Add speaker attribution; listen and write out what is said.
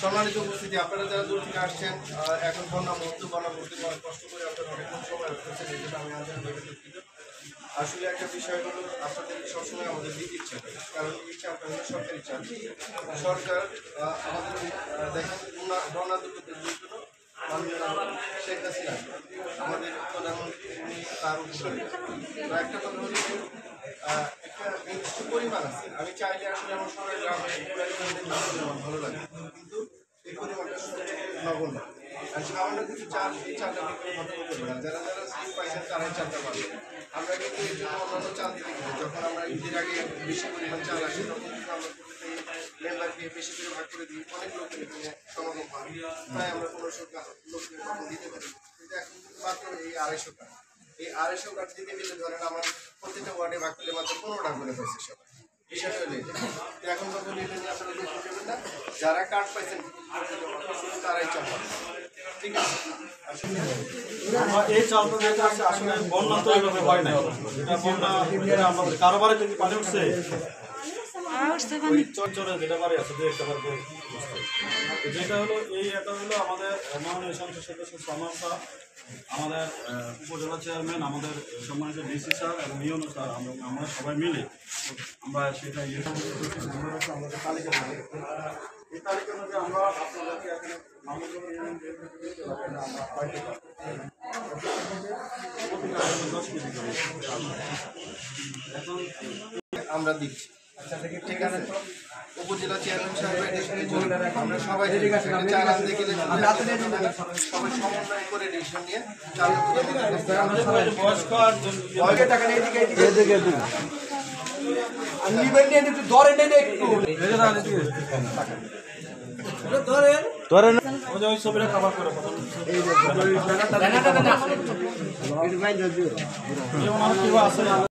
Speaker 1: সম্মানিত উপস্থিতি, আপনারা যারা দূর থেকে আসছেন, এখন বন্যা মুক্ত অনেক কষ্ট করে আপনারা অনেকক্ষণ সময় করছেন, এই জন্য আমি আন্তরিকভাবে দুঃখিত। আসলে একটা বিষয় হলো, আপনাদের সবসময় আমাদের দিতে ইচ্ছা করে, কারণ ইচ্ছা আপনাদের সরকারি ইচ্ছা। সরকার আমাদের দেখেন বন্যা দুর্গতের জন্য শেখ হাসিনা আমাদের প্রধানমন্ত্রী, উনি তার উপরে একটা কথা হলো একটা নির্দিষ্ট পরিমাণ আছে। আমি চাইলে আসলে আমার সবাই গ্রামে ভালো লাগে, কিন্তু এই পরিমাণটা নগণ্য। আর সামান্য কিছু চাল, এই চালটা বিক্রি কথা বলতে পারে না। যারা যারা স্লিপ পাইছেন তারাই চালটা পাবে। আমরা কিন্তু এর জন্য অন্যান্য চাল দিতে গেলে, যখন আমরা ঈদের আগে বেশি পরিমাণ চাল আসে, তখন কিন্তু আমরা মেম্বারকে বেশি করে ভাগ করে দিই, অনেক লোকের এখানে সমাগম হয়, তাই আমরা 1500 লোককে তখন দিতে পারি। কিন্তু এখন কিন্তু মাত্র এই 250 টাকা, এই 250 টাকা দিতে গেলে ধরেন আমার প্রত্যেকটা ওয়ার্ডে ভাগ করলে মাত্র 15 টাকা করে হয়েছে সবাই। বিষয়টা হলে এখন তখন এটা নিয়ে আপনারা দেখতে যাবেন না, যারা কার্ড পাইছেন তারাই চাল পাবেন। ঠিক আছে,
Speaker 2: এই চালটা যেটা আছে আসলে বন্যা তো এইভাবে হয় নাই, এটা বন্যা আমাদের কারোবারে যদি পানি উঠছে চঞ্চলে যেটা বাড়ি আছে, যে একটা বাড়িতে যেটা হলো এটা হলো আমাদের মাননীয় সংসদ সদস্য সালমান শাহ, আমাদের উপজেলা চেয়ারম্যান, আমাদের সম্মানিত ডিসি স্যার এবং ইউনো স্যার, আমরা সবাই মিলে আমরা সেটা আমাদের তালিকা এই তালিকা অনুযায়ী আমরা আপনাদেরকে এখানে
Speaker 1: আমরা দিচ্ছি। ঠিক আছে, উপজেলা চেয়ারম্যান সাহেব আমরা সবাই চাল আনতে গেলে সবাই সমন্বয় করে ডিসিশন নিয়ে চাল
Speaker 2: ছবিটা কাভার করে আছে